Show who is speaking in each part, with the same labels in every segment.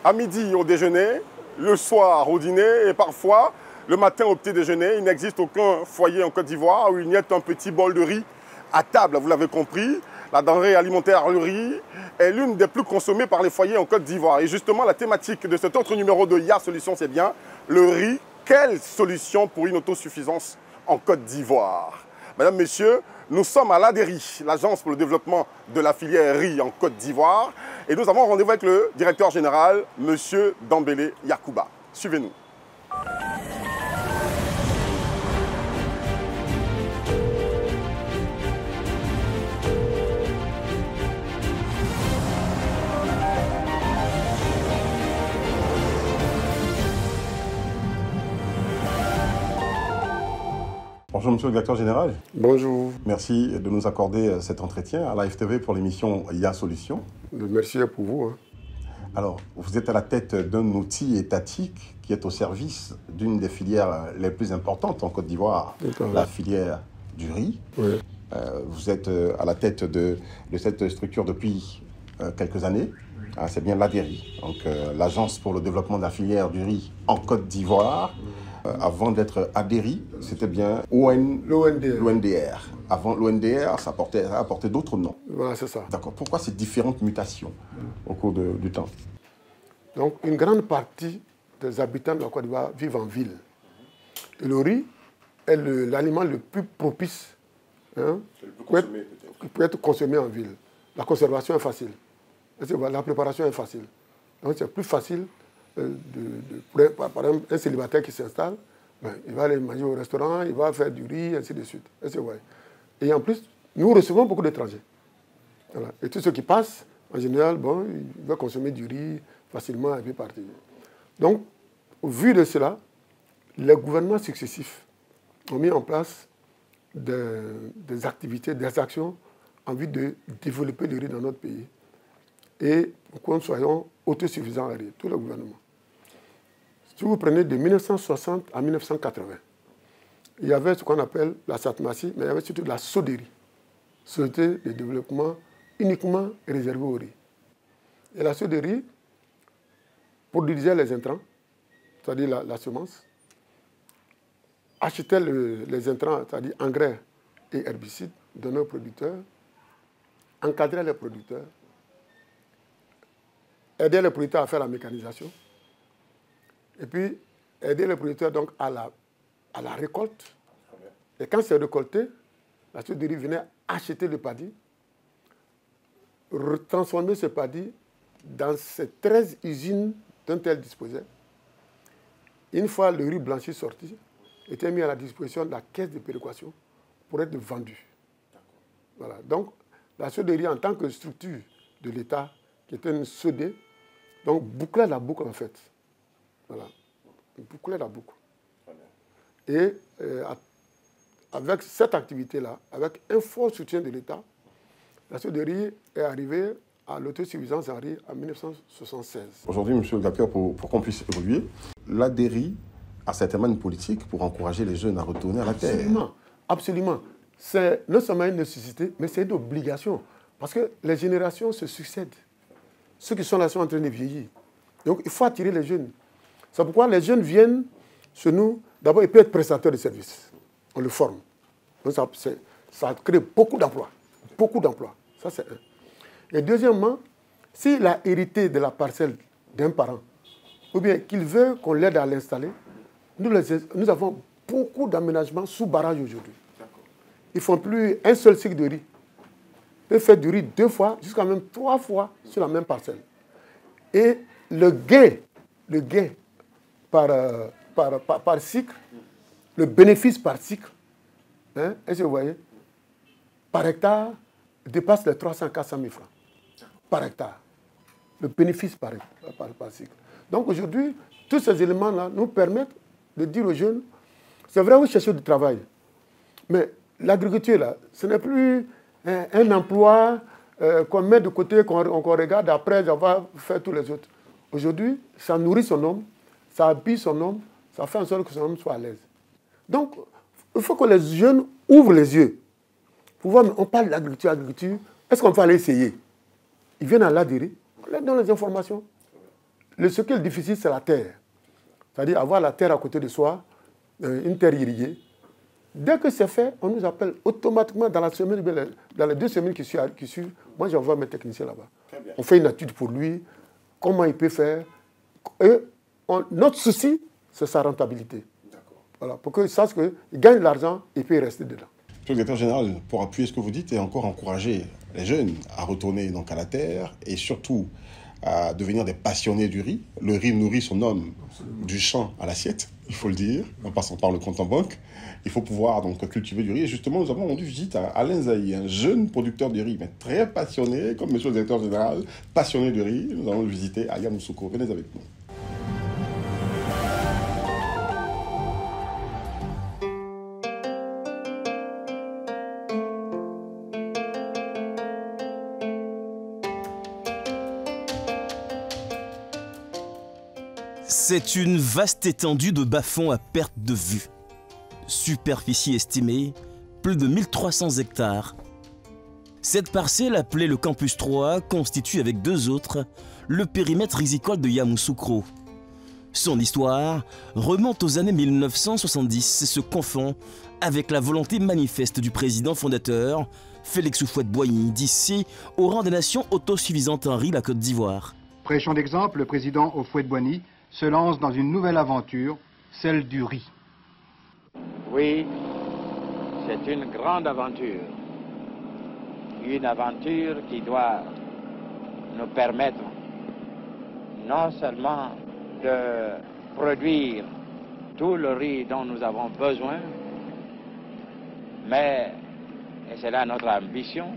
Speaker 1: À midi au déjeuner, le soir au dîner et parfois le matin au petit déjeuner. Il n'existe aucun foyer en Côte d'Ivoire où il n'y ait un petit bol de riz à table, vous l'avez compris. La denrée alimentaire, le riz, est l'une des plus consommées par les foyers en Côte d'Ivoire. Et justement, la thématique de cet autre numéro de Ya Solution, c'est bien le riz. Quelle solution pour une autosuffisance en Côte d'Ivoire? Mesdames, Messieurs, nous sommes à l'ADERI, l'Agence pour le développement de la filière riz en Côte d'Ivoire. Et nous avons rendez-vous avec le directeur général, M. Dambélé Yacouba. Suivez-nous. Bonjour Monsieur le Directeur Général.
Speaker 2: Bonjour.
Speaker 1: Merci de nous accorder cet entretien à la FTV pour l'émission Ya Solution.
Speaker 2: Merci pour vous.
Speaker 1: Alors, vous êtes à la tête d'un outil étatique qui est au service d'une des filières les plus importantes en Côte d'Ivoire, la filière du riz.
Speaker 2: Oui.
Speaker 1: Vous êtes à la tête de cette structure depuis quelques années. C'est bien l'ADERI, donc l'Agence pour le développement de la filière du riz en Côte d'Ivoire. Avant d'être ADERI, c'était bien l'ONDR. Avant l'ONDR, ça apportait d'autres noms.
Speaker 2: Voilà, c'est ça.
Speaker 1: D'accord. Pourquoi ces différentes mutations au cours du temps?
Speaker 2: Donc, une grande partie des habitants de la Côte d'Ivoire vivent en ville. Et le riz est l'aliment le plus propice qui peut être consommé en ville. La conservation est facile. La préparation est facile. Donc, c'est plus facile. Par exemple, un célibataire qui s'installe, il va aller manger au restaurant, il va faire du riz, ainsi de suite. Et en plus, nous recevons beaucoup d'étrangers. Voilà. Et tous ceux qui passent, en général, ils vont consommer du riz facilement et puis partir. Donc, au vu de cela, les gouvernements successifs ont mis en place des activités, des actions en vue de développer le riz dans notre pays. Et pour que nous soyons autosuffisants en riz, tous les gouvernements. Si vous prenez de 1960 à 1980, il y avait ce qu'on appelle la SATMASI, mais il y avait surtout la SODERI, Société de développement uniquement réservée au riz. Et la SODERI produisait les intrants, c'est-à-dire la semence, achetait les intrants, c'est-à-dire engrais et herbicides, donnait aux producteurs, encadrait les producteurs, aidait les producteurs à faire la mécanisation, et puis aider les producteurs donc à la récolte. Et quand c'est récolté, la SODERI venait acheter le paddy, retransformer ce paddy dans ces 13 usines dont elle disposait. Une fois le riz blanchi sorti, était mis à la disposition de la caisse de péréquation pour être vendu. Voilà. Donc, la SODERI, en tant que structure de l'État, qui était une SODE, donc bouclait la boucle en fait. Voilà. Boucler la boucle. Et avec cette activité-là, avec un fort soutien de l'État, la SODERI est arrivée à l'autosuffisance en riz en 1976.
Speaker 1: Aujourd'hui, monsieur le directeur, pour qu'on puisse évoluer, l'ADERI a certainement une politique pour encourager les jeunes à retourner à la terre.
Speaker 2: Absolument, absolument. C'est non seulement une nécessité, mais c'est une obligation. Parce que les générations se succèdent. Ceux qui sont là sont en train de vieillir. Donc, il faut attirer les jeunes. C'est pourquoi les jeunes viennent chez nous. D'abord, ils peuvent être prestateurs de services. On le forme. Donc, ça crée beaucoup d'emplois. Beaucoup d'emplois. Ça, c'est un. Et deuxièmement, s'il a hérité de la parcelle d'un parent, ou bien qu'il veut qu'on l'aide à l'installer, nous avons beaucoup d'aménagements sous barrage aujourd'hui. Ils ne font plus un seul cycle de riz. Ils peuvent faire du riz 2 fois, jusqu'à même 3 fois sur la même parcelle. Et le gain par cycle, le bénéfice par cycle, est-ce que vous voyez, par hectare, dépasse les 300-400 000 francs. Par hectare. Le bénéfice par cycle. Donc aujourd'hui, tous ces éléments-là nous permettent de dire aux jeunes, c'est vrai, vous cherchez du travail, mais l'agriculture, là, ce n'est plus un emploi qu'on met de côté, qu'on regarde après avoir fait tous les autres. Aujourd'hui, ça nourrit son homme, ça habille son homme, ça fait en sorte que son homme soit à l'aise. Donc, il faut que les jeunes ouvrent les yeux. Pour voir, on parle d'agriculture, est-ce qu'on peut aller essayer? Ils viennent à l'ADERI, on leur donne les informations. Ce qui est difficile, c'est la terre. C'est-à-dire avoir la terre à côté de soi, une terre irriguée. Dès que c'est fait, on nous appelle automatiquement dans les 2 semaines qui suivent. Moi, j'envoie mes techniciens là-bas. On fait une étude pour lui, comment il peut faire. Et notre souci, c'est sa rentabilité. Voilà, pour qu'il sache qu'il gagne de l'argent et puis il reste dedans.
Speaker 3: Monsieur le directeur général, pour appuyer ce que vous dites et encore encourager les jeunes à retourner donc à la terre et surtout à devenir des passionnés du riz. Le riz nourrit son homme du champ à l'assiette, il faut le dire, en passant par le compte en banque. Il faut pouvoir donc cultiver du riz. Et justement, nous avons rendu visite à Alain Zaï, un jeune producteur de riz, mais très passionné, comme monsieur le directeur général, passionné de riz. Nous allons le visiter à Yamoussoukro. Venez avec nous.
Speaker 4: C'est une vaste étendue de bas-fonds à perte de vue. Superficie estimée, plus de 1300 hectares. Cette parcelle, appelée le Campus 3, constitue avec 2 autres le périmètre risicole de Yamoussoukro. Son histoire remonte aux années 1970 et se confond avec la volonté manifeste du président fondateur, Félix Houphouët-Boigny, d'ici au rang des nations autosuffisantes en riz, la Côte d'Ivoire.
Speaker 5: Prêchant d'exemple, le président Houphouët-Boigny se lance dans une nouvelle aventure, celle du riz.
Speaker 6: Oui, c'est une grande aventure. Une aventure qui doit nous permettre non seulement de produire tout le riz dont nous avons besoin, mais, et c'est là notre ambition,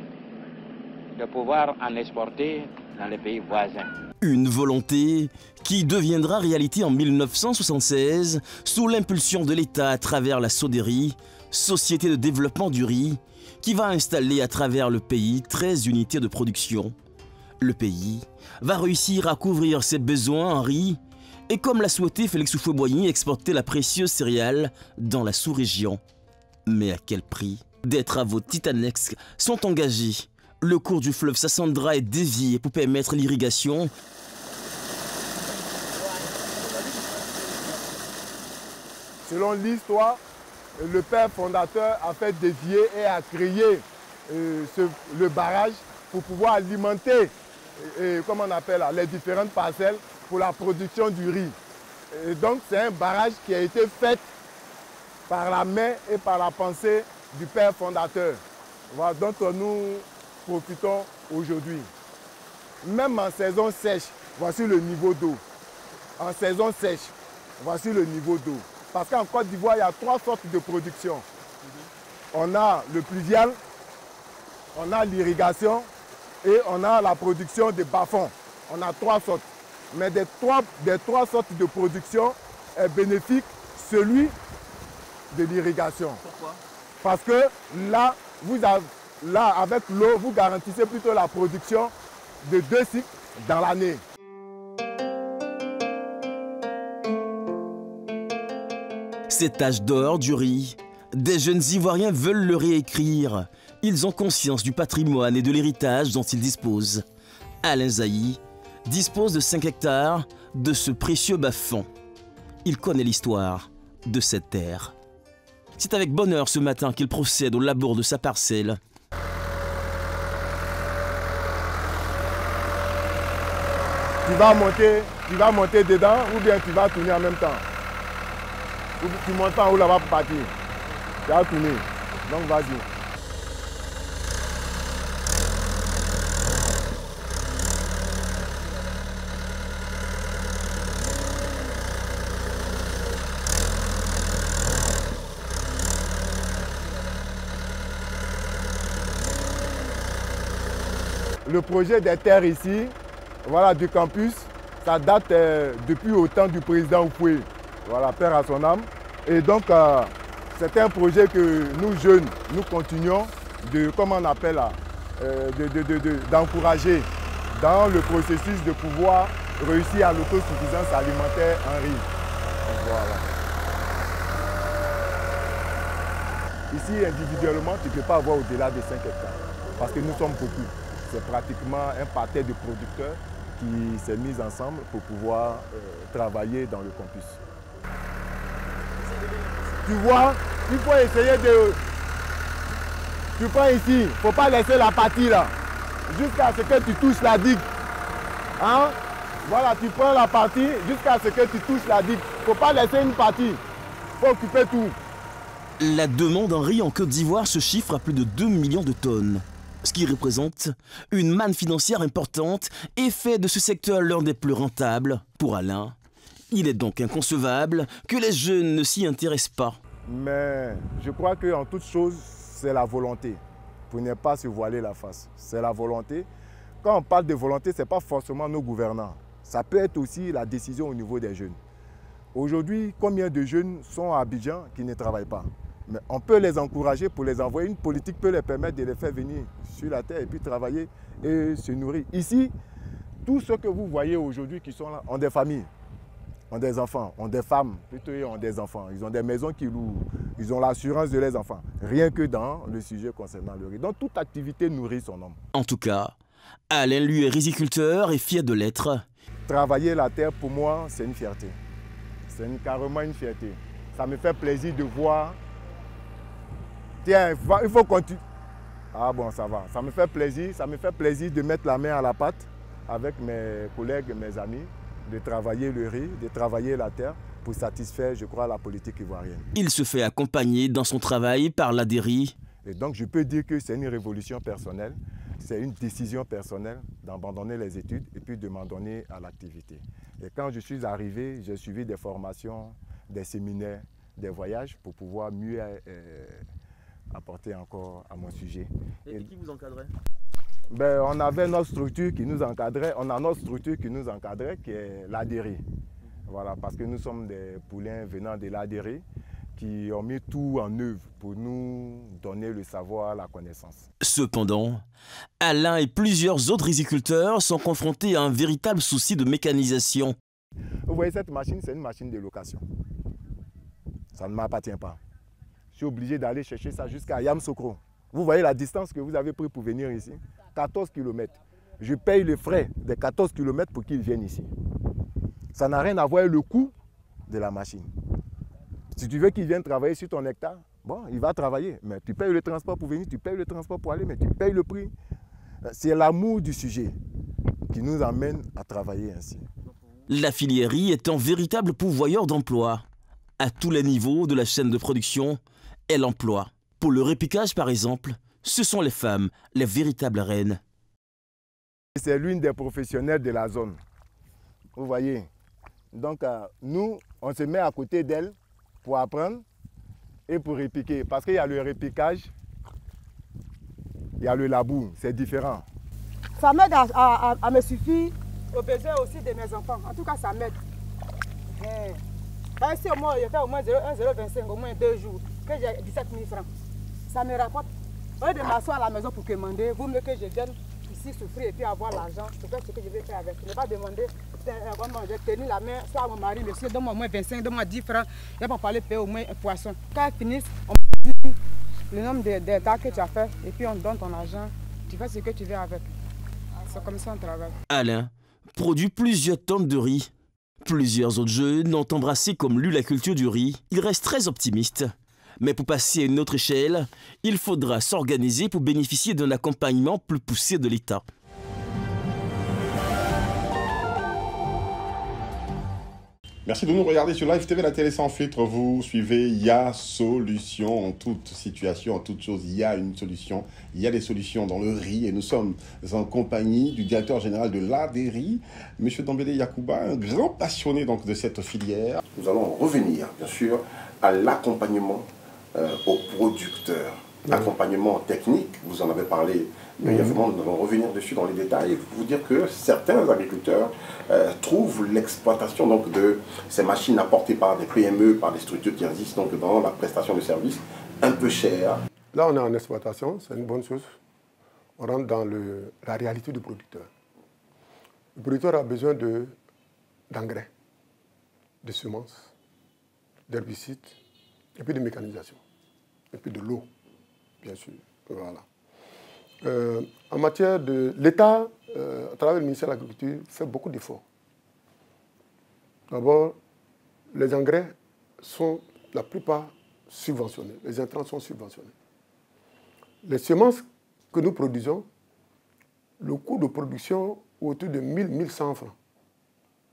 Speaker 6: de pouvoir en exporter dans les pays voisins.
Speaker 4: Une volonté qui deviendra réalité en 1976 sous l'impulsion de l'État à travers la Soderie, Société de développement du riz, qui va installer à travers le pays 13 unités de production. Le pays va réussir à couvrir ses besoins en riz et, comme l'a souhaité Félix Houphouët-Boigny, exporter la précieuse céréale dans la sous-région. Mais à quel prix? Des travaux titanesques sont engagés. Le cours du fleuve Sassandra est dévié pour permettre l'irrigation.
Speaker 1: Selon l'histoire, le père fondateur a fait dévier et a créé le barrage pour pouvoir alimenter comment on appelle, les différentes parcelles pour la production du riz. Et donc c'est un barrage qui a été fait par la main et par la pensée du père fondateur. Voilà, dont nous profitons aujourd'hui. Même en saison sèche, voici le niveau d'eau. En saison sèche, voici le niveau d'eau. Parce qu'en Côte d'Ivoire, il y a 3 sortes de production. On a le pluvial, on a l'irrigation et on a la production des bas-fonds. On a 3 sortes. Mais des trois sortes de production est bénéfique celui de l'irrigation.
Speaker 4: Pourquoi?
Speaker 1: Parce que là, avec l'eau, vous garantissez plutôt la production de 2 cycles dans l'année.
Speaker 4: Cet âge d'or du riz, des jeunes Ivoiriens veulent le réécrire. Ils ont conscience du patrimoine et de l'héritage dont ils disposent. Alain Zaï dispose de 5 hectares de ce précieux bas-fond. Il connaît l'histoire de cette terre. C'est avec bonheur ce matin qu'il procède au labour de sa parcelle.
Speaker 1: Tu vas monter dedans ou bien tu vas tourner en même temps. Ou tu montes en haut là-bas pour partir. Tu vas tourner. Donc vas-y. Le projet des terres ici, voilà, du campus, ça date depuis au temps du président Houphouët, voilà, père à son âme. Et donc, c'est un projet que nous jeunes, nous continuons de, comment on appelle là, d'encourager dans le processus de pouvoir réussir à l'autosuffisance alimentaire en riz. Voilà. Ici, individuellement, tu ne peux pas avoir au-delà de 5 hectares, parce que nous sommes beaucoup. C'est pratiquement un parterre de producteurs
Speaker 7: qui s'est mise ensemble pour pouvoir travailler dans le campus. Tu vois, il faut essayer de... Tu prends ici, il ne faut pas laisser la partie là, jusqu'à ce que tu touches la digue. Hein? Voilà, tu prends la partie jusqu'à ce que tu touches la digue. Il ne faut pas laisser une partie, il faut occuper tout.
Speaker 4: La demande en riz en Côte d'Ivoire se chiffre à plus de 2 millions de tonnes, ce qui représente une manne financière importante et fait de ce secteur l'un des plus rentables. Pour Alain, il est donc inconcevable que les jeunes ne s'y intéressent pas.
Speaker 7: Mais je crois qu'en toute chose, c'est la volonté, pour ne pas se voiler la face. C'est la volonté. Quand on parle de volonté, ce n'est pas forcément nos gouvernants. Ça peut être aussi la décision au niveau des jeunes. Aujourd'hui, combien de jeunes sont à Abidjan qui ne travaillent pas? Mais on peut les encourager pour les envoyer. Une politique peut les permettre de les faire venir sur la terre et puis travailler et se nourrir. Ici, tous ceux que vous voyez aujourd'hui qui sont là ont des familles, ont des enfants, ont des femmes, plutôt ont des enfants. Ils ont des maisons qui louent, ils ont l'assurance de leurs enfants. Rien que dans le sujet concernant le riz. Donc toute activité nourrit son homme.
Speaker 4: En tout cas, Alain, lui, est riziculteur et fier de l'être.
Speaker 7: Travailler la terre, pour moi, c'est une fierté. C'est carrément une fierté. Ça me fait plaisir de voir. Tiens, il faut continuer. Ah bon, ça va. Ça me fait plaisir de mettre la main à la pâte avec mes collègues, mes amis, de travailler le riz, de travailler la terre pour satisfaire, je crois, la politique ivoirienne.
Speaker 4: Il se fait accompagner dans son travail par l'ADERI.
Speaker 7: Et donc, je peux dire que c'est une révolution personnelle. C'est une décision personnelle d'abandonner les études et puis de m'en donner à l'activité. Et quand je suis arrivé, j'ai suivi des formations, des séminaires, des voyages pour pouvoir mieux apporter encore à mon sujet.
Speaker 4: Et qui vous encadrait?
Speaker 7: Ben, on avait notre structure qui nous encadrait. On a notre structure qui nous encadrait, qui est l'ADERI. Voilà, parce que nous sommes des poulains venant de l'ADERI qui ont mis tout en œuvre pour nous donner le savoir, la connaissance.
Speaker 4: Cependant, Alain et plusieurs autres riziculteurs sont confrontés à un véritable souci de mécanisation.
Speaker 7: Vous voyez, cette machine, c'est une machine de location. Ça ne m'appartient pas. Je suis obligé d'aller chercher ça jusqu'à Yamoussoukro. Vous voyez la distance que vous avez pris pour venir ici? 14 km. Je paye les frais des 14 km pour qu'ils viennent ici. Ça n'a rien à voir avec le coût de la machine. Si tu veux qu'il vienne travailler sur ton hectare, bon, il va travailler. Mais tu payes le transport pour venir, tu payes le transport pour aller, mais tu payes le prix. C'est l'amour du sujet qui nous amène à travailler ainsi.
Speaker 4: La filière riz est un véritable pourvoyeur d'emplois. À tous les niveaux de la chaîne de production, elle emploie. Pour le répiquage, par exemple, ce sont les femmes, les véritables reines.
Speaker 7: C'est l'une des professionnels de la zone. Vous voyez. Donc, nous, on se met à côté d'elle pour apprendre et pour répiquer. Parce qu'il y a le répiquage, il y a le labour, c'est différent.
Speaker 8: Ça m'aide à me suffire aux besoins aussi de mes enfants. En tout cas, ça m'aide. Si au moins, je fais au moins 0,25, au moins 2 jours, que j'ai 17 000 francs. Ça me rapporte. Au lieu de m'asseoir à la maison pour commander, vous mieux que je vienne ici souffrir et puis avoir l'argent, je fais ce que je vais faire avec. Je ne vais pas demander, comment j'ai tenu la main, soit à mon mari, monsieur, donne-moi au moins 25, donne-moi 10 francs, je vais pas parler payer au moins un poisson. Quand ils finissent, on me dit le nombre d'hectares que tu as fait et puis on te donne ton argent, tu fais ce que tu veux avec. C'est comme ça on travaille.
Speaker 4: Alain produit plusieurs tonnes de riz. Plusieurs autres jeunes ont embrassé comme lui la culture du riz. Il reste très optimiste. Mais pour passer à une autre échelle, il faudra s'organiser pour bénéficier d'un accompagnement plus poussé de l'État.
Speaker 3: Merci de nous regarder sur Live TV, la télé sans filtre. Vous suivez, il y a solution en toute situation, en toute chose. Il y a une solution, il y a des solutions dans le riz. Et nous sommes en compagnie du directeur général de l'ADERI, M. Dambélé Yacouba, un grand passionné donc, de cette filière. Nous allons revenir, bien sûr, à l'accompagnement aux producteurs. Accompagnement technique, vous en avez parlé brièvement, nous allons revenir dessus dans les détails et vous dire que certains agriculteurs trouvent l'exploitation donc de ces machines apportées par des PME, par des structures qui existent donc dans la prestation de services un peu chères.
Speaker 2: Là, on est en exploitation, c'est une bonne chose. On rentre dans la réalité du producteur. Le producteur a besoin d'engrais, de semences, d'herbicides, et puis de mécanisation, et puis de l'eau, bien sûr. Voilà. En matière de... L'État, à travers le ministère de l'Agriculture, fait beaucoup d'efforts. D'abord, les engrais sont la plupart subventionnés. Les intrants sont subventionnés. Les semences que nous produisons, le coût de production est autour de 1 100 francs.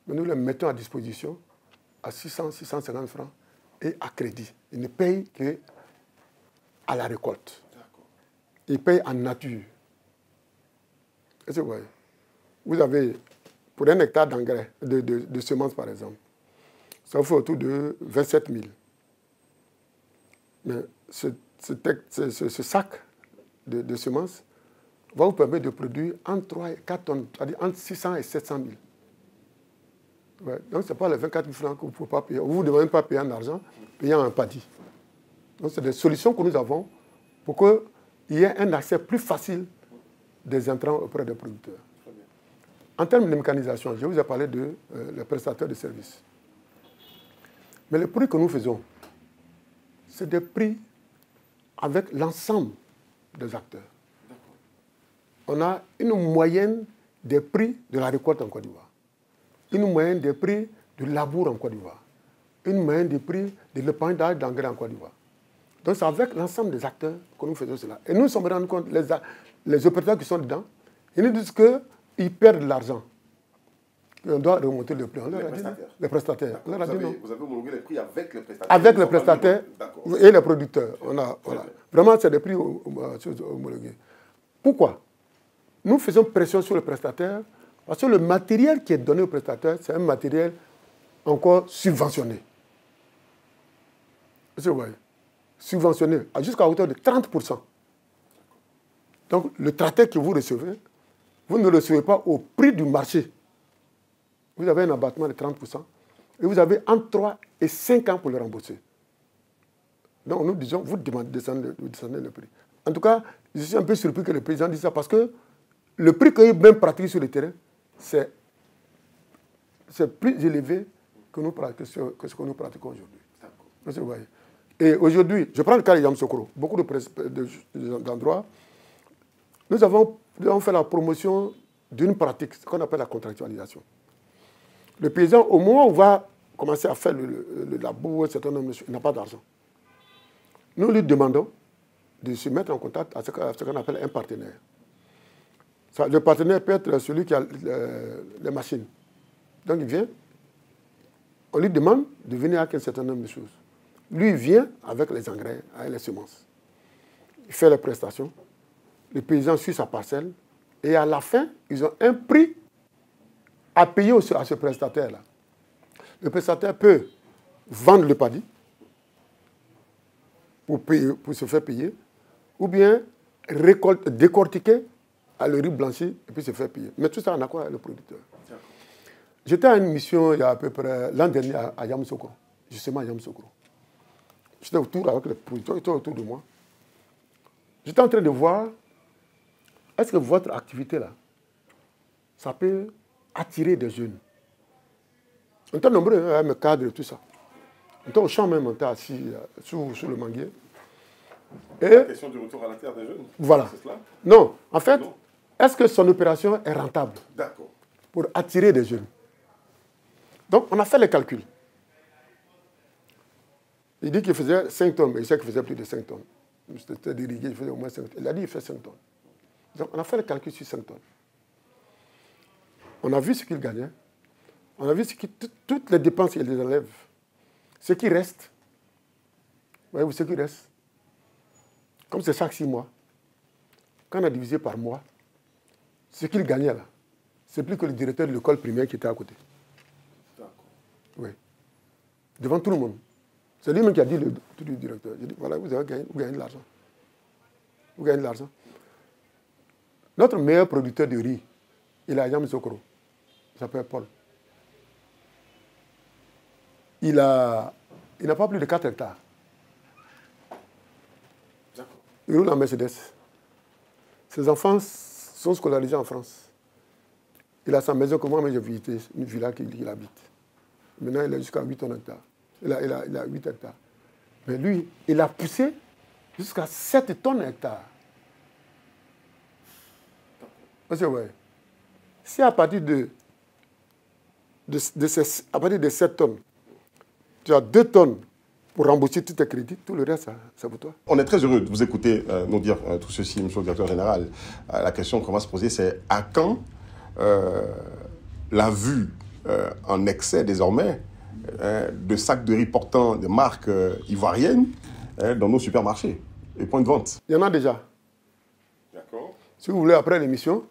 Speaker 2: Mais nous les mettons à disposition à 600, 650 francs et à crédit. Ils ne payent qu'à la récolte. Ils payent en nature. Est-ce que vous voyez? Vous avez, pour 1 hectare d'engrais, de semences par exemple, ça vous fait autour de 27 000. Mais ce sac de semences va vous permettre de produire entre 3 et 4 tonnes, c'est-à-dire entre 600 et 700 000. Ouais. Donc, ce n'est pas les 24 000 francs que vous ne pouvez pas payer. Vous ne devez même pas payer en argent, payer en paddy. Donc, c'est des solutions que nous avons pour qu'il y ait un accès plus facile des intrants auprès des producteurs. En termes de mécanisation, je vous ai parlé des prestataires de services. Mais les prix que nous faisons, c'est des prix avec l'ensemble des acteurs. On a une moyenne des prix de la récolte en Côte d'Ivoire, une moyenne des prix du labour en Côte d'Ivoire, une moyenne des prix de l'épandage d'engrais en Côte d'Ivoire. Donc c'est avec l'ensemble des acteurs que nous faisons cela. Et nous nous sommes rendus compte, les opérateurs qui sont dedans, ils nous disent qu'ils perdent de l'argent. On doit remonter le prix. Les prestataires.
Speaker 3: Vous avez homologué les prix avec les prestataires?
Speaker 2: Avec les prestataires et les producteurs. Voilà. Vraiment, c'est des prix homologués. Pourquoi? Nous faisons pression sur le prestataire parce que le matériel qui est donné au prestataire, c'est un matériel encore subventionné. Vous voyez? Subventionné jusqu'à hauteur de 30%. Donc, le tracteur que vous recevez, vous ne le recevez pas au prix du marché. Vous avez un abattement de 30% et vous avez entre 3 et 5 ans pour le rembourser. Donc, nous disons, vous descendez le prix. En tout cas, je suis un peu surpris que le président dise ça parce que le prix qu'eux-mêmes pratiquent sur le terrain, c'est plus élevé que ce que nous pratiquons aujourd'hui. Et aujourd'hui, je prends le cas de Yamoussoukro, beaucoup d'endroits, nous avons fait la promotion d'une pratique, ce qu'on appelle la contractualisation. Le paysan, au moment où il va commencer à faire le labour, il n'a pas d'argent. Nous lui demandons de se mettre en contact avec ce qu'on appelle un partenaire. Le partenaire peut être celui qui a les machines. Donc il vient, on lui demande de venir avec un certain nombre de choses. Lui, il vient avec les engrais, avec les semences. Il fait les prestations. Le paysan suit sa parcelle. Et à la fin, ils ont un prix à payer à ce prestataire-là. Le prestataire peut vendre le paddy pour se faire payer, ou bien décortiquer à le riz blanchi et puis se faire payer. Mais tout ça en accord avec le producteur. J'étais à une mission il y a à peu près l'an dernier à Yamoussoukro, justement à Yamoussoukro. J'étais autour avec les producteurs, ils étaient autour de moi. J'étais en train de voir, est-ce que votre activité là, ça peut attirer des jeunes? On était nombreux à me cadrer tout ça. On était au champ même, on était assis sur le manguier. Et
Speaker 3: la question du retour à la terre des jeunes.
Speaker 2: Voilà.
Speaker 3: C'est cela?
Speaker 2: Non, en fait, est-ce que son opération est rentable?
Speaker 3: D'accord.
Speaker 2: Pour attirer des jeunes. Donc, on a fait les calculs. Il dit qu'il faisait 5 tonnes, mais il sait qu'il faisait plus de 5 tonnes. C'était d'irriguer, il faisait au moins 5 tonnes. Il a dit qu'il fait 5 tonnes. Donc, on a fait le calcul sur 5 tonnes. On a vu ce qu'il gagnait. On a vu toutes les dépenses qu'il les enlève. Ce qui reste, voyez-vous, ce qui reste, comme c'est chaque 6 mois, quand on a divisé par mois, ce qu'il gagnait là, c'est plus que le directeur de l'école primaire qui était à côté.
Speaker 3: D'accord.
Speaker 2: Oui. Devant tout le monde. C'est lui-même qui a dit, le directeur. J'ai dit, voilà, vous gagnez de l'argent. Vous gagnez de l'argent. Notre meilleur producteur de riz, il est à Yamoussoukro. Il s'appelle Paul. Il n'a pas plus de 4 hectares. Il roule en Mercedes. Ses enfants sont scolarisés en France. Il a sa maison que moi-même j'ai visité, une villa qu'il habite. Maintenant, il a jusqu'à 8 hectares. Il a 8 hectares. Mais lui, il a poussé jusqu'à 7 tonnes hectares. Parce que, ouais, si à partir de 7 tonnes, tu as 2 tonnes pour rembourser tous tes crédits, tout le reste, c'est pour toi.
Speaker 3: On est très heureux de vous écouter nous dire tout ceci, monsieur le directeur général. La question qu'on va se poser, c'est à quand la vue en excès désormais de sacs de riz portant des marques ivoiriennes dans nos supermarchés et points de vente?
Speaker 2: Il y en a déjà.
Speaker 3: D'accord.
Speaker 2: Si vous voulez, après l'émission,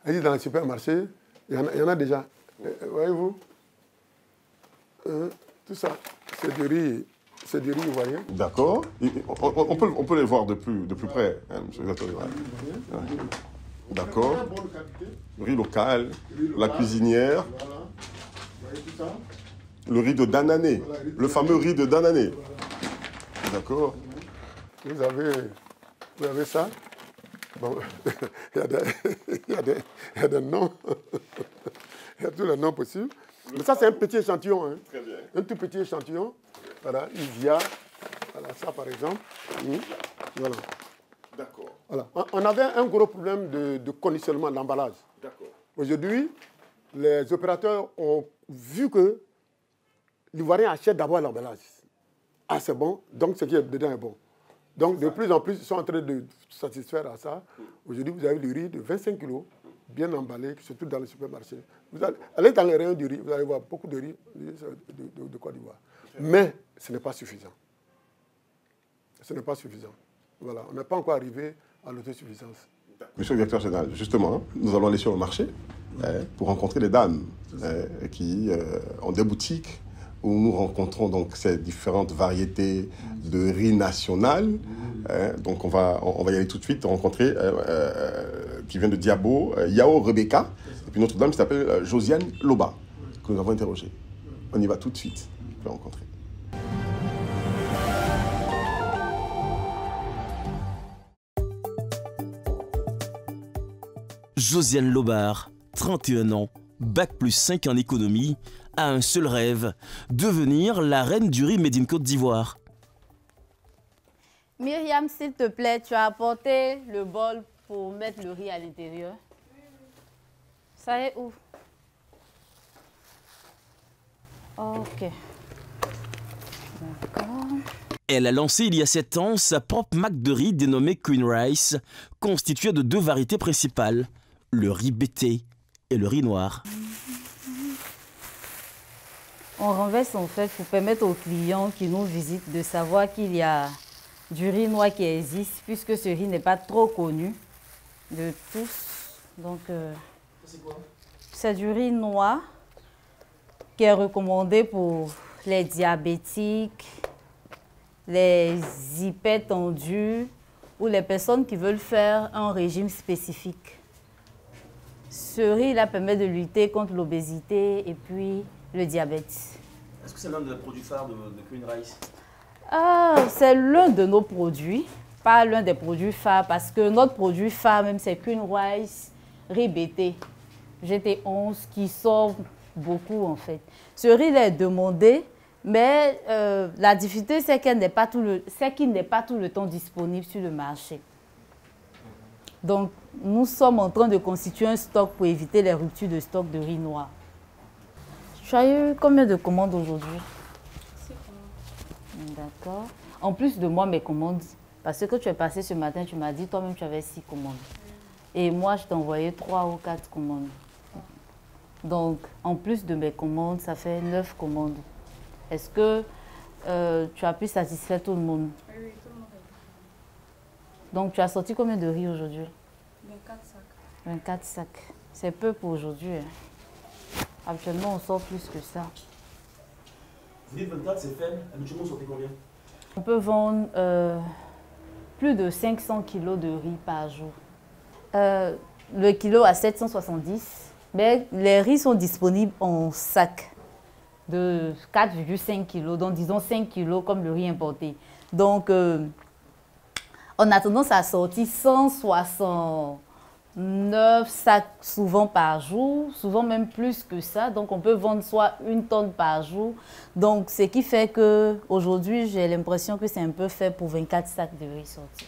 Speaker 2: allez dans les supermarchés, il y en a déjà. Voyez-vous, tout ça, c'est du riz ivoirien.
Speaker 3: D'accord. On peut les voir de plus près, hein, monsieur le directeur général. Ouais. D'accord. Riz local, la cuisinière.
Speaker 2: Voilà. Vous voyez tout ça?
Speaker 3: Le riz de Danané, le fameux riz de Danané.
Speaker 2: Voilà.
Speaker 3: D'accord.
Speaker 2: Vous avez ça. Bon, il y a des noms. Il y a tous les noms possibles. Mais ça, c'est un petit échantillon. Hein.
Speaker 3: Très bien.
Speaker 2: Un tout petit échantillon. Voilà, Ivia. Voilà, ça, par exemple. Voilà.
Speaker 3: D'accord.
Speaker 2: Voilà. On avait un gros problème de conditionnement de l'emballage.
Speaker 3: D'accord.
Speaker 2: Aujourd'hui, les opérateurs ont vu que l'Ivoirien achète d'abord l'emballage. Ah, c'est bon, donc ce qui est dedans est bon. Donc, de plus en plus, ils sont en train de satisfaire à ça. Aujourd'hui, vous avez du riz de 25 kg, bien emballé, surtout dans les supermarchés. Vous allez dans les rayons du riz, vous allez voir beaucoup de riz de Côte d'Ivoire. Mais ce n'est pas suffisant. Ce n'est pas suffisant. Voilà, on n'est pas encore arrivé à l'autosuffisance.
Speaker 3: Monsieur le directeur général, justement, nous allons aller sur le marché pour rencontrer les dames qui ont des boutiques où nous rencontrons donc ces différentes variétés de riz national. Donc on va y aller tout de suite rencontrer qui vient de Diabo, Yao Rebecca, et puis notre dame qui s'appelle Josiane Loba, que nous avons interrogée. On y va tout de suite pour la rencontrer.
Speaker 4: Josiane Lobar, 31 ans, bac plus 5 en économie, a un seul rêve, devenir la reine du riz made in Côte d'Ivoire.
Speaker 9: Myriam, s'il te plaît, tu as apporté le bol pour mettre le riz à l'intérieur. Ça est où? Ok. D'accord.
Speaker 4: Elle a lancé il y a 7 ans sa propre marque de riz dénommée Queen Rice, constituée de 2 variétés principales, le riz bété et le riz noir.
Speaker 9: On renverse en fait pour permettre aux clients qui nous visitent de savoir qu'il y a du riz noir qui existe, puisque ce riz n'est pas trop connu de tous. Donc, c'est quoi? C'est du riz noir qui est recommandé pour les diabétiques, les hypertendus ou les personnes qui veulent faire un régime spécifique. Ce riz-là permet de lutter contre l'obésité et puis le diabète.
Speaker 4: Est-ce que c'est l'un des produits phares de Queen Rice?
Speaker 9: C'est l'un de nos produits, pas l'un des produits phares, parce que notre produit phare même c'est Queen Rice riz bété, GT11, qui sort beaucoup en fait. Ce riz est demandé, mais la difficulté c'est qu'il n'est pas tout le temps disponible sur le marché. Donc nous sommes en train de constituer un stock pour éviter les ruptures de stock de riz noir. Tu as eu combien de commandes aujourd'hui?
Speaker 10: 6 commandes.
Speaker 9: D'accord. En plus de moi, mes commandes, parce que tu es passé ce matin, tu m'as dit toi-même tu avais 6 commandes. Et moi, je t'ai envoyé 3 ou 4 commandes. Donc, en plus de mes commandes, ça fait 9 commandes. Est-ce que tu as pu satisfaire tout le monde?
Speaker 10: Oui, tout le monde.
Speaker 9: Donc, tu as sorti combien de riz aujourd'hui?
Speaker 10: 24 sacs.
Speaker 9: 24 sacs. C'est peu pour aujourd'hui. Hein. Actuellement, on sort plus que ça.
Speaker 4: Vous dites 24, c'est faible. Habituellement, vous sortez combien?
Speaker 9: On peut vendre plus de 500 kilos de riz par jour. Le kilo à 770. Mais les riz sont disponibles en sac de 4,5 kilos, donc disons 5 kilos comme le riz importé. Donc, on a tendance à sortir 169 sacs souvent par jour, souvent même plus que ça. Donc, on peut vendre soit 1 tonne par jour. Donc, ce qui fait qu'aujourd'hui, j'ai l'impression que c'est un peu fait pour 24 sacs de riz sortis.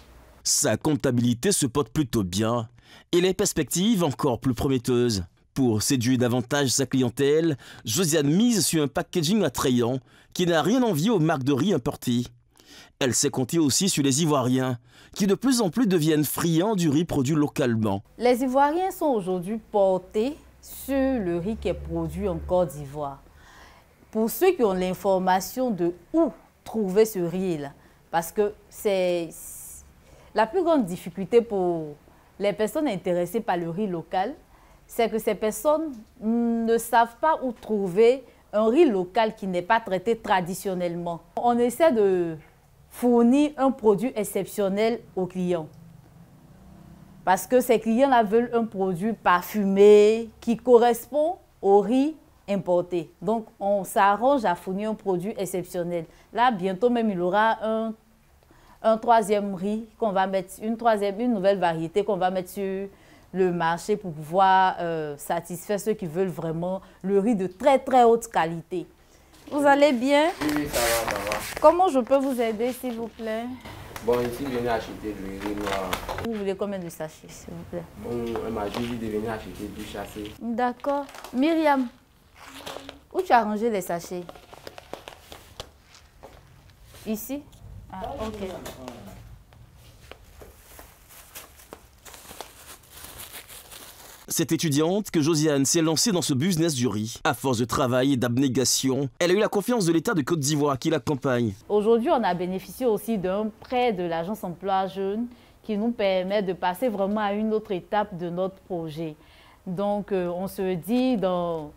Speaker 4: Sa comptabilité se porte plutôt bien et les perspectives encore plus prometteuses. Pour séduire davantage sa clientèle, Josiane mise sur un packaging attrayant qui n'a rien envié aux marques de riz importées. Elle s'est comptée aussi sur les Ivoiriens, qui de plus en plus deviennent friands du riz produit localement.
Speaker 9: Les Ivoiriens sont aujourd'hui portés sur le riz qui est produit en Côte d'Ivoire. Pour ceux qui ont l'information de où trouver ce riz-là, parce que c'est la plus grande difficulté pour les personnes intéressées par le riz local, c'est que ces personnes ne savent pas où trouver un riz local qui n'est pas traité traditionnellement. On essaie de fournir un produit exceptionnel aux clients. Parce que ces clients-là veulent un produit parfumé qui correspond au riz importé. Donc, on s'arrange à fournir un produit exceptionnel. Là, bientôt même, il y aura un troisième riz qu'on va mettre, une nouvelle variété qu'on va mettre sur le marché pour pouvoir satisfaire ceux qui veulent vraiment le riz de très très haute qualité. Vous allez bien?
Speaker 11: Oui, ça va, ça va.
Speaker 9: Comment je peux vous aider, s'il vous plaît?
Speaker 11: Bon, ici, je viens acheter le riz noir.
Speaker 9: Vous voulez combien de sachets, s'il vous plaît?
Speaker 11: On m'a dit de venir acheter du sachet.
Speaker 9: D'accord. Myriam, où tu as rangé les sachets? Ici? Ah, ok.
Speaker 4: Cette étudiante que Josiane s'est lancée dans ce business du riz. À force de travail et d'abnégation, elle a eu la confiance de l'État de Côte d'Ivoire qui l'accompagne.
Speaker 9: Aujourd'hui, on a bénéficié aussi d'un prêt de l'Agence Emploi Jeunes qui nous permet de passer vraiment à une autre étape de notre projet. Donc, on se dit dans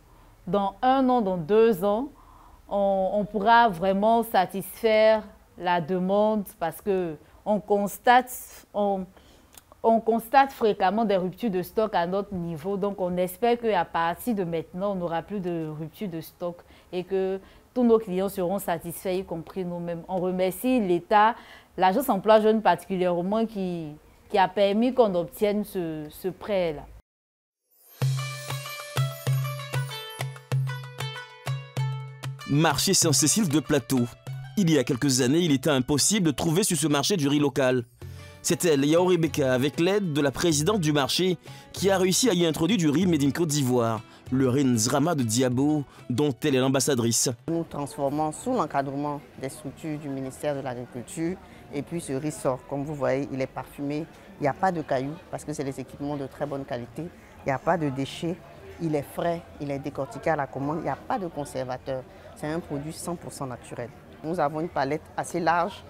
Speaker 9: 1 an, dans 2 ans, on pourra vraiment satisfaire la demande parce qu'on constate fréquemment des ruptures de stock à notre niveau. Donc, on espère qu'à partir de maintenant, on n'aura plus de rupture de stock et que tous nos clients seront satisfaits, y compris nous-mêmes. On remercie l'État, l'Agence Emploi Jeunes particulièrement, qui a permis qu'on obtienne ce prêt-là.
Speaker 4: Marché Saint-Cécile de Plateau. Il y a quelques années, il était impossible de trouver sur ce marché du riz local. C'est elle, Yao Rebecca, avec l'aide de la présidente du marché, qui a réussi à y introduire du riz made in Côte d'Ivoire, le riz Nzrama de Diabo, dont elle est l'ambassadrice.
Speaker 12: Nous transformons sous l'encadrement des structures du ministère de l'Agriculture et puis ce riz sort. Comme vous voyez, il est parfumé, il n'y a pas de cailloux parce que c'est des équipements de très bonne qualité, il n'y a pas de déchets, il est frais, il est décortiqué à la commande, il n'y a pas de conservateur. C'est un produit 100% naturel. Nous avons une palette assez large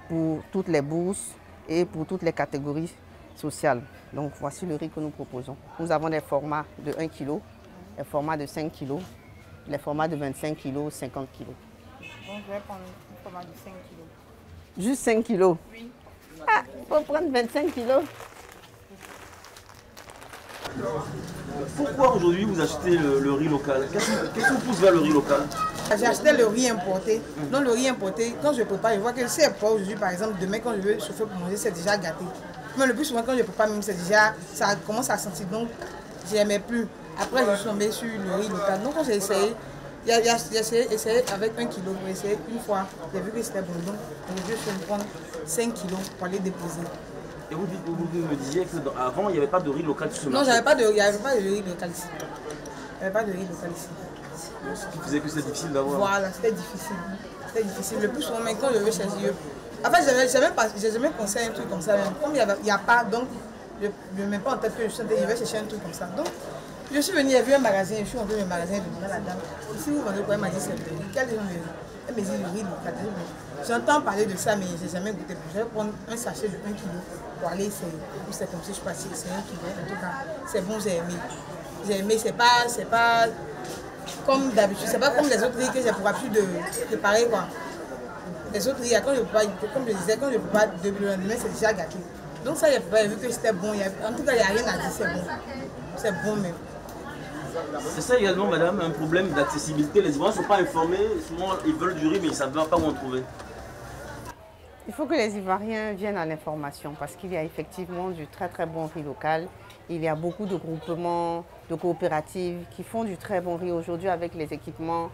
Speaker 12: pour toutes les bourses et pour toutes les catégories sociales. Donc voici le riz que nous proposons. Nous avons des formats de 1 kg, des formats de 5 kg, les formats de 25 kg, 50 kg.
Speaker 8: Donc je vais prendre un format de 5 kg.
Speaker 12: Juste 5 kg?
Speaker 8: Oui.
Speaker 12: Ah, il faut prendre 25 kg.
Speaker 4: Pourquoi aujourd'hui vous achetez le riz local? Qu'est-ce qui vous pousse vers le riz local?
Speaker 8: J'ai acheté le riz importé. Donc le riz importé, quand je prépare, je vois que si elle prend aujourd'hui, par exemple, demain quand je veux chauffer pour manger, c'est déjà gâté. Mais le plus souvent quand je prépare même, c'est déjà, ça commence à sentir. Donc je n'aimais plus. Après je suis tombée sur le riz local. Donc quand j'ai essayé, j'ai essayé avec 1 kg. J'ai essayé une fois, j'ai vu que c'était bon. Donc aujourd'hui je vais prendre 5 kg pour aller déposer.
Speaker 4: Et vous me disiez qu'avant il n'y avait pas de riz local sur ce marché?
Speaker 8: Non, il n'y avait pas de riz local ici. Il n'y avait pas de riz local ici.
Speaker 4: Ce qui faisait que c'était difficile d'avoir.
Speaker 8: Voilà, c'était difficile. C'était difficile. Le plus souvent, même quand je veux chercher. En fait, j'ai jamais pensé à un truc comme ça. Même. Comme il n'y a pas, donc je ne mets pas en tête que je vais chercher un truc comme ça. Donc, je suis venue, il y avait un magasin, je suis entrée dans le magasin, je demandais à la dame, ici vous vendez quoi? Elle m'a dit c'est le riz. Quel est le riz? Elle m'a dit le riz local. J'entends parler de ça, mais je n'ai jamais goûté. Je vais prendre un sachet de 1 kg pour aller essayer. C'est comme si je passais, c'est 1 kg. En tout cas, c'est bon, j'ai aimé. J'ai aimé, c'est pas comme d'habitude, c'est pas comme les autres riz que j'ai pour habitude de préparer quoi. Les autres riz, quand je prépare, comme je disais, quand je prépare le lendemain, c'est déjà gâté. Donc ça, j'ai vu que c'était bon. En tout cas, il n'y a rien à dire, c'est bon. C'est bon même.
Speaker 4: C'est ça également, madame, un problème d'accessibilité. Les Ivoiriens ne sont pas informés, souvent ils veulent du riz, mais ils ne savent pas où en trouver.
Speaker 12: Il faut que les Ivoiriens viennent à l'information parce qu'il y a effectivement du très très bon riz local. Il y a beaucoup de groupements, de coopératives qui font du très bon riz aujourd'hui avec les équipements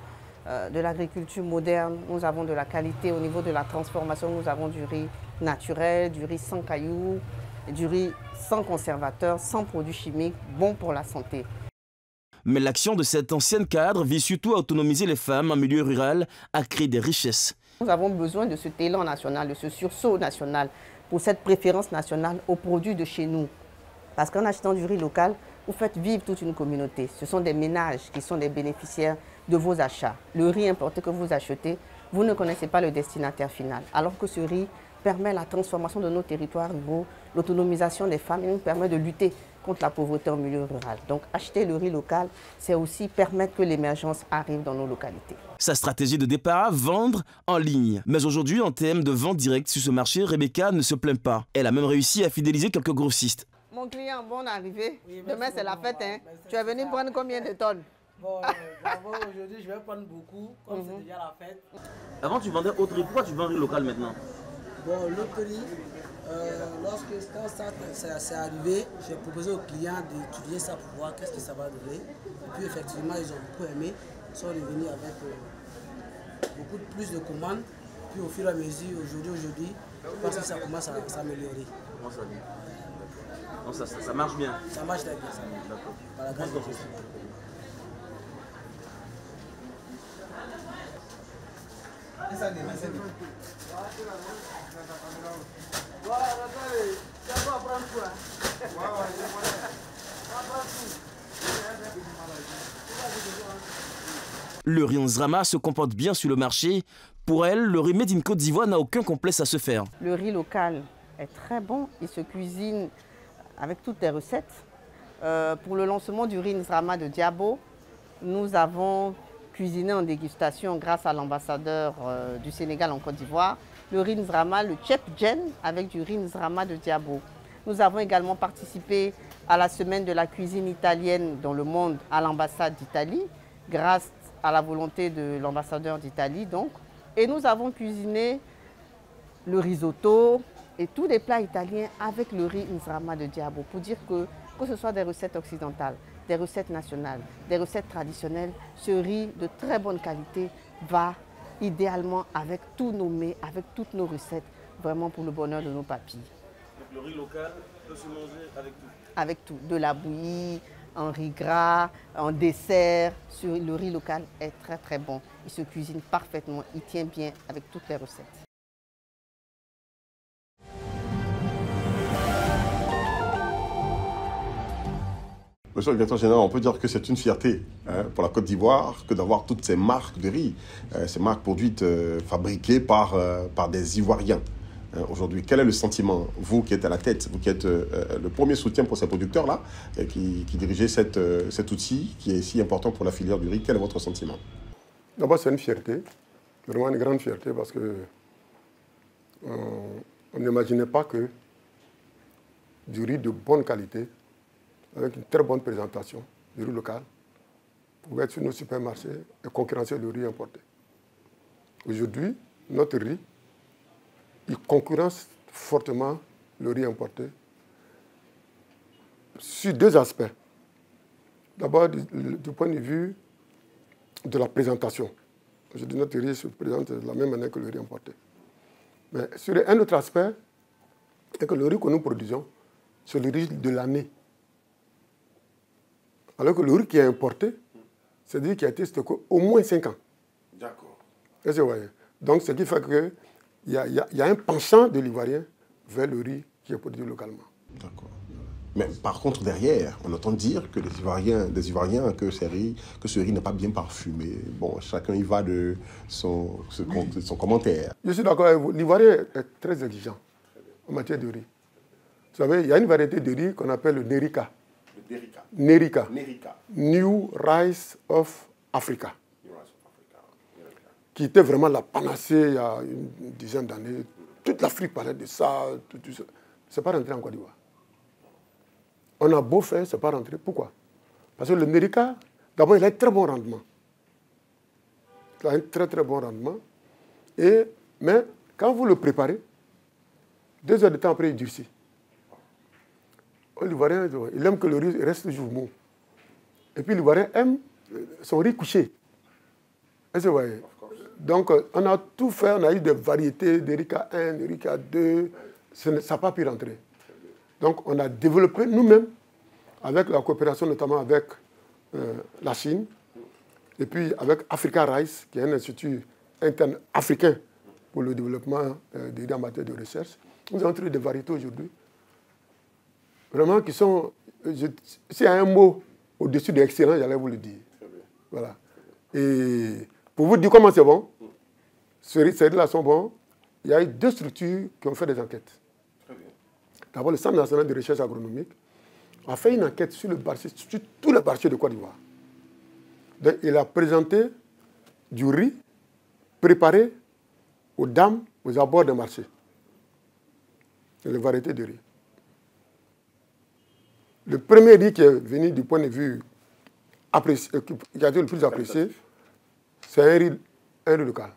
Speaker 12: de l'agriculture moderne, nous avons de la qualité. Au niveau de la transformation, nous avons du riz naturel, du riz sans cailloux, du riz sans conservateur, sans produits chimiques, bon pour la santé.
Speaker 4: Mais l'action de cet ancien cadre vise surtout à autonomiser les femmes en milieu rural, à créer des richesses.
Speaker 12: Nous avons besoin de cet élan national, de ce sursaut national, pour cette préférence nationale aux produits de chez nous. Parce qu'en achetant du riz local, vous faites vivre toute une communauté. Ce sont des ménages qui sont des bénéficiaires de vos achats. Le riz importé que vous achetez, vous ne connaissez pas le destinataire final. Alors que ce riz permet la transformation de nos territoires ruraux, l'autonomisation des femmes et nous permet de lutter contre la pauvreté en milieu rural. Donc acheter le riz local, c'est aussi permettre que l'émergence arrive dans nos localités.
Speaker 4: Sa stratégie de départ, vendre en ligne. Mais aujourd'hui, en termes de vente directe sur ce marché, Rebecca ne se plaint pas. Elle a même réussi à fidéliser quelques grossistes.
Speaker 12: Mon client, bonne arrivée. Oui, demain, c'est la fête. Hein. Tu es venu prendre combien de tonnes?
Speaker 13: Bon, aujourd'hui, je vais prendre beaucoup, comme c'est déjà la fête.
Speaker 4: Avant, tu vendais autre riz. Pourquoi tu vends riz local maintenant?
Speaker 13: Bon, l'autre riz, quand ça c'est arrivé, j'ai proposé aux clients d'étudier ça pour voir qu'est-ce que ça va donner. Et puis, effectivement, ils ont beaucoup aimé. Ils sont revenus avec beaucoup plus de commandes. Puis, au fur et à mesure, aujourd'hui, je pense que ça commence à s'améliorer.
Speaker 4: Comment ça dit? Non, ça marche bien.
Speaker 13: Ça marche très bien.
Speaker 4: D'accord.
Speaker 13: Par la grâce de Jésus.
Speaker 4: Le riz Nzrama se comporte bien sur le marché. Pour elle, le riz made in Côte d'Ivoire n'a aucun complexe à se faire.
Speaker 12: Le riz local est très bon. Il se cuisine avec toutes les recettes. Pour le lancement du riz Nzrama de Diabo, nous avons cuisiné en dégustation grâce à l'ambassadeur du Sénégal en Côte d'Ivoire, le riz Nzrama, le Chep Gen avec du riz Nzrama de Diabo. Nous avons également participé à la semaine de la cuisine italienne dans le monde à l'ambassade d'Italie, grâce à la volonté de l'ambassadeur d'Italie donc. Et nous avons cuisiné le risotto et tous les plats italiens avec le riz Nzrama de Diabo pour dire que ce soit des recettes occidentales, des recettes nationales, des recettes traditionnelles, ce riz de très bonne qualité va idéalement avec tous nos mets, avec toutes nos recettes, vraiment pour le bonheur de nos papilles.
Speaker 4: Donc le riz local peut se manger avec tout?
Speaker 12: Avec tout, de la bouillie, en riz gras, en dessert. Le riz local est très très bon. Il se cuisine parfaitement, il tient bien avec toutes les recettes.
Speaker 3: Monsieur le directeur général, on peut dire que c'est une fierté pour la Côte d'Ivoire que d'avoir toutes ces marques de riz, ces marques produites, fabriquées par des Ivoiriens. Aujourd'hui, quel est le sentiment, vous qui êtes à la tête, vous qui êtes le premier soutien pour ces producteurs-là, qui dirigez cet outil qui est si important pour la filière du riz, quel est votre sentiment?
Speaker 2: D'abord, c'est une fierté, vraiment une grande fierté, parce que on n'imaginait pas que du riz de bonne qualité, avec une très bonne présentation, du riz local, pouvait être sur nos supermarchés et concurrencer le riz importé. Aujourd'hui, notre riz, il concurrence fortement le riz importé sur deux aspects. D'abord, du point de vue de la présentation. Aujourd'hui, notre riz se présente de la même manière que le riz importé. Mais sur un autre aspect, c'est que le riz que nous produisons, c'est le riz de l'année. Alors que le riz qui est importé, c'est le riz qui a été stocké au moins 5 ans.
Speaker 3: D'accord.
Speaker 2: Est-ce que vous voyez? Donc, ce qui fait qu'il y a un penchant de l'Ivoirien vers le riz qui est produit localement.
Speaker 3: D'accord. Mais par contre, derrière, on entend dire que des Ivoiriens, que ce riz n'est pas bien parfumé. Bon, chacun y va de son commentaire.
Speaker 2: Je suis d'accord avec vous. L'Ivoirien est très exigeant en matière de riz. Vous savez, il y a une variété de riz qu'on appelle le Nerica. Nerica. New Rice of Africa. Qui était vraiment la panacée il y a une dizaine d'années. Toute l'Afrique parlait de ça. Ce n'est pas rentré en Côte d'Ivoire. On a beau faire, ce n'est pas rentré. Pourquoi? Parce que le Nerica, d'abord, il a un très bon rendement. Il a un très très bon rendement. Mais quand vous le préparez, 2 heures de temps après, il durcit. L'Ivoirien, il aime que le riz reste toujours mou. Et puis l'Ivoirien aime son riz couché. Est-ce que vous voyez? Donc, on a tout fait, on a eu des variétés d'Erika 1, d'Erika 2, ça n'a pas pu rentrer. Donc, on a développé nous-mêmes, avec la coopération notamment avec la Chine, et puis avec Africa Rice, qui est un institut interne africain pour le développement des riz en matière de recherche. Nous avons trouvé des variétés aujourd'hui, vraiment qui sont... S'il y a un mot au-dessus de excellent, j'allais vous le dire. Voilà. Et pour vous dire comment c'est bon, ces riz-là sont bons, il y a eu 2 structures qui ont fait des enquêtes. D'abord, le Centre national de recherche agronomique a fait une enquête sur tous les marchés de Côte d'Ivoire. Donc, il a présenté du riz préparé aux dames aux abords des marchés. Les variétés de riz. Le premier riz qui est venu du point de vue qui a été le plus apprécié, c'est un riz local.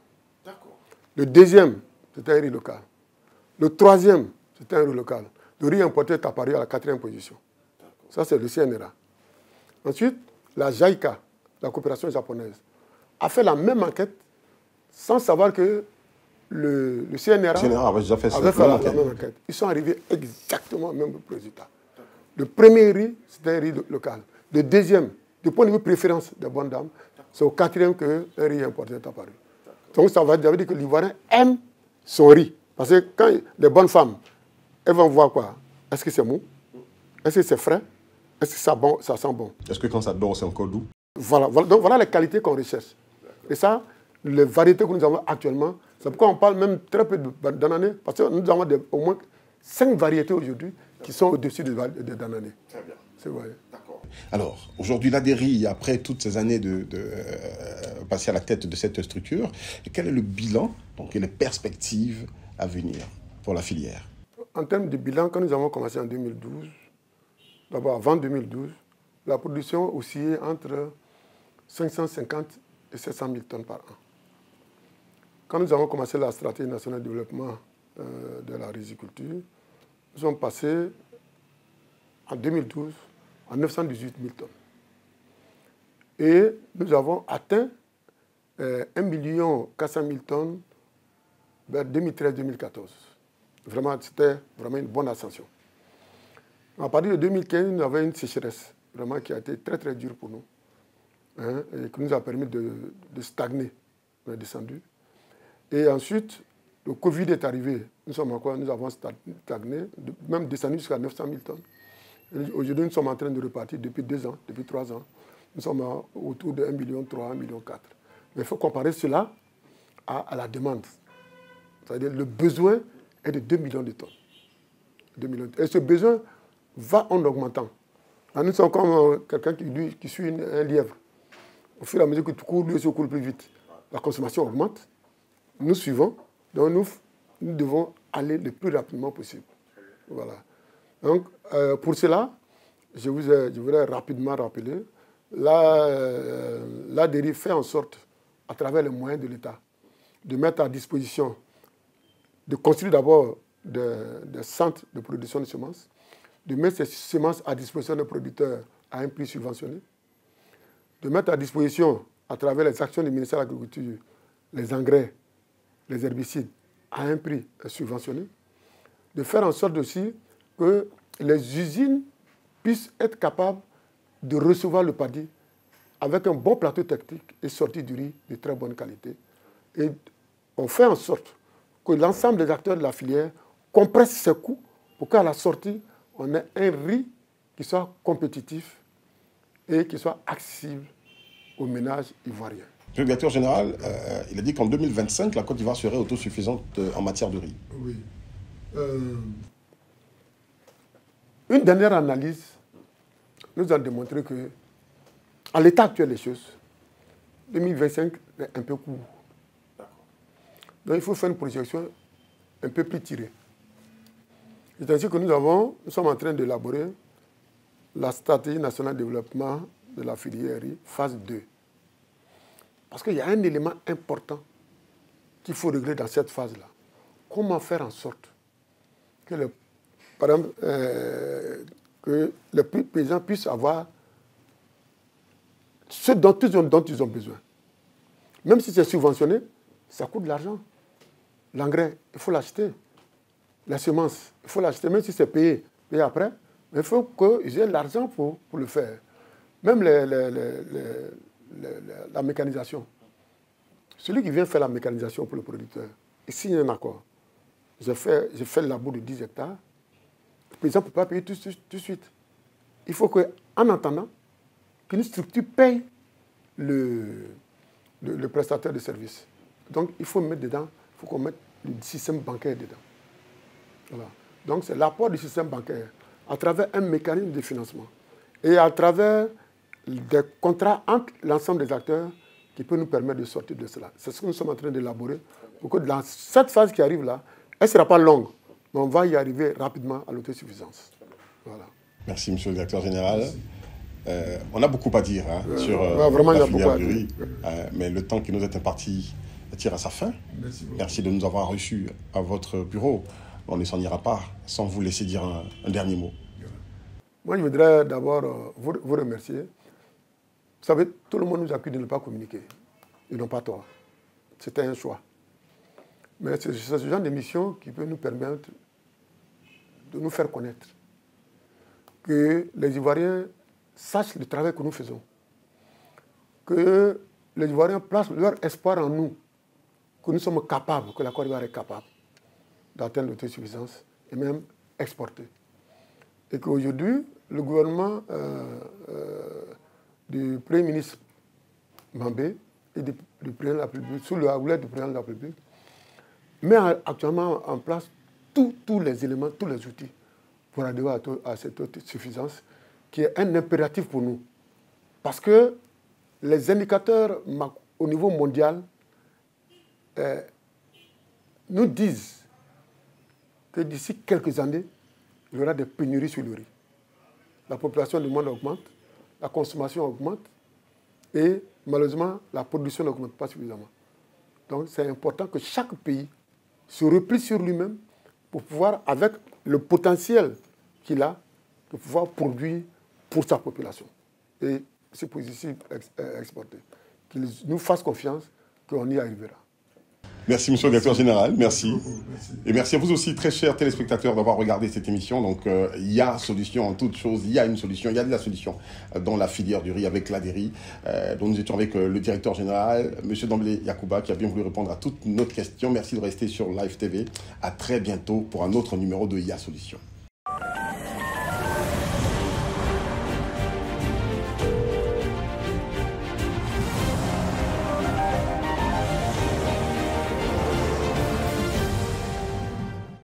Speaker 2: Le deuxième, c'était un riz local. Le troisième, c'était un riz local. Le riz importé est apparu à la 4e position. Ça, c'est le CNRA. Ensuite, la JICA, la coopération japonaise, a fait la même enquête sans savoir que le CNRA
Speaker 3: avait déjà fait
Speaker 2: la même enquête. Ils sont arrivés exactement au même résultat. Le premier riz, c'était un riz local. Le deuxième, du point de vue préférence des bonnes dames, c'est au 4e qu'un riz importé est apparu. Donc ça veut dire que l'Ivoirien aime son riz. Parce que quand les bonnes femmes, elles vont voir quoi? Est-ce que c'est mou? Est-ce que c'est frais? Est-ce que ça sent bon?
Speaker 3: Est-ce que quand ça dort, c'est encore doux?
Speaker 2: Voilà. Donc voilà les qualités qu'on recherche. Et ça, les variétés que nous avons actuellement, c'est pourquoi on parle même très peu d'anané, parce que nous avons au moins 5 variétés aujourd'hui qui sont au-dessus de d'anané.
Speaker 3: Très bien.
Speaker 2: C'est vrai.
Speaker 3: D'accord. Alors, aujourd'hui, l'ADERI, après toutes ces années de passer à la tête de cette structure, quel est le bilan donc, et les perspectives à venir pour la filière?
Speaker 2: En termes de bilan, quand nous avons commencé en 2012, d'abord avant 2012, la production oscillait entre 550 et 700 000 tonnes par an. Quand nous avons commencé la stratégie nationale de développement de la riziculture, nous sommes passés en 2012 à 918 000 tonnes. Et nous avons atteint 1 400 000 tonnes vers 2013-2014. Vraiment, c'était vraiment une bonne ascension. À partir de 2015, nous avons une sécheresse vraiment qui a été très très dure pour nous, hein, et qui nous a permis de stagner. On est descendu. Et ensuite, le Covid est arrivé. Nous avons stagné, même descendu jusqu'à 900 000 tonnes. Aujourd'hui, nous sommes en train de repartir depuis 2 ans, depuis 3 ans. Nous sommes autour de 1,3 million, 1,4 million. Mais il faut comparer cela à la demande. C'est-à-dire le besoin est de 2 millions de tonnes. 2 millions. Et ce besoin va en augmentant. Là, nous sommes comme quelqu'un qui suit un lièvre. Au fur et à mesure que tu cours, lui aussi court plus vite. La consommation augmente. Nous suivons. Donc nous devons aller le plus rapidement possible. Voilà. Donc pour cela, je voudrais rapidement rappeler, l'ADERI fait en sorte, à travers les moyens de l'État, de mettre à disposition, de construire d'abord des centres de production de semences, de mettre ces semences à disposition des producteurs à un prix subventionné, de mettre à disposition, à travers les actions du ministère de l'Agriculture, les engrais, les herbicides à un prix subventionné, de faire en sorte aussi que les usines puissent être capables de recevoir le paddy avec un bon plateau technique et sortir du riz de très bonne qualité. Et on fait en sorte que l'ensemble des acteurs de la filière compressent ses coûts pour qu'à la sortie, on ait un riz qui soit compétitif et qui soit accessible aux ménages ivoiriens.
Speaker 3: Le directeur général, il a dit qu'en 2025, la Côte d'Ivoire serait autosuffisante en matière de riz.
Speaker 2: Oui. Une dernière analyse nous a démontré que, à l'état actuel des choses, 2025 est un peu court. Donc il faut faire une projection un peu plus tirée. C'est ainsi que nous sommes en train d'élaborer la stratégie nationale de développement de la filière riz, phase 2. Parce qu'il y a un élément important qu'il faut régler dans cette phase-là. Comment faire en sorte que, par exemple, que les paysans puissent avoir ce dont ils ont besoin. Même si c'est subventionné, ça coûte de l'argent. L'engrais, il faut l'acheter. La semence, il faut l'acheter, même si c'est payé après. Mais il faut qu'ils aient l'argent pour le faire. Même la mécanisation. Celui qui vient faire la mécanisation pour le producteur, il signe un accord. Je fais le labour de 10 hectares. Le paysan ne peut pas payer tout de suite. Il faut qu'en attendant, qu'une structure paye le prestataire de service. Donc, il faut mettre dedans, il faut qu'on mette le système bancaire dedans. Voilà. Donc, c'est l'apport du système bancaire à travers un mécanisme de financement et à travers des contrats entre l'ensemble des acteurs qui peut nous permettre de sortir de cela. C'est ce que nous sommes en train d'élaborer pour que dans cette phase qui arrive là, elle ne sera pas longue, mais on va y arriver rapidement à l'autosuffisance. Voilà.
Speaker 3: Merci, monsieur le directeur général. On a beaucoup à dire sur
Speaker 2: vraiment,
Speaker 3: la filière du riz, mais le temps qui nous est imparti tire à sa fin. Merci de nous avoir reçus à votre bureau. On ne s'en ira pas sans vous laisser dire un dernier mot.
Speaker 2: Moi, je voudrais d'abord vous remercier. Vous savez, tout le monde nous accuse de ne pas communiquer. Ils n'ont pas tort. C'était un choix. Mais c'est ce genre d'émission qui peut nous permettre de nous faire connaître. Que les Ivoiriens sachent le travail que nous faisons. Que les Ivoiriens placent leur espoir en nous. Que nous sommes capables, que la Côte d'Ivoire est capable d'atteindre l'autosuffisance et même exporter. Et qu'aujourd'hui, le gouvernement du Premier ministre Mambé et du Président de la République, sous la houlette du Président de la République, met actuellement en place tous les éléments, tous les outils pour arriver à cette autosuffisance qui est un impératif pour nous. Parce que les indicateurs au niveau mondial nous disent que d'ici quelques années, il y aura des pénuries sur le riz. La population du monde augmente, la consommation augmente et malheureusement, la production n'augmente pas suffisamment. Donc c'est important que chaque pays se replie sur lui-même pour pouvoir, avec le potentiel qu'il a, de pouvoir produire pour sa population. Et c'est pour ici exporter. Qu'il nous fasse confiance qu'on y arrivera.
Speaker 3: Merci, monsieur le directeur général. Merci. Et merci à vous aussi, très chers téléspectateurs, d'avoir regardé cette émission. Donc, il y a solution en toute chose. Il y a une solution. Il y a de la solution dans la filière du riz avec l'ADERI. Donc, nous étions avec le directeur général, monsieur Damblé Yacouba, qui a bien voulu répondre à toutes nos questions. Merci de rester sur Live TV. À très bientôt pour un autre numéro de IA Solution.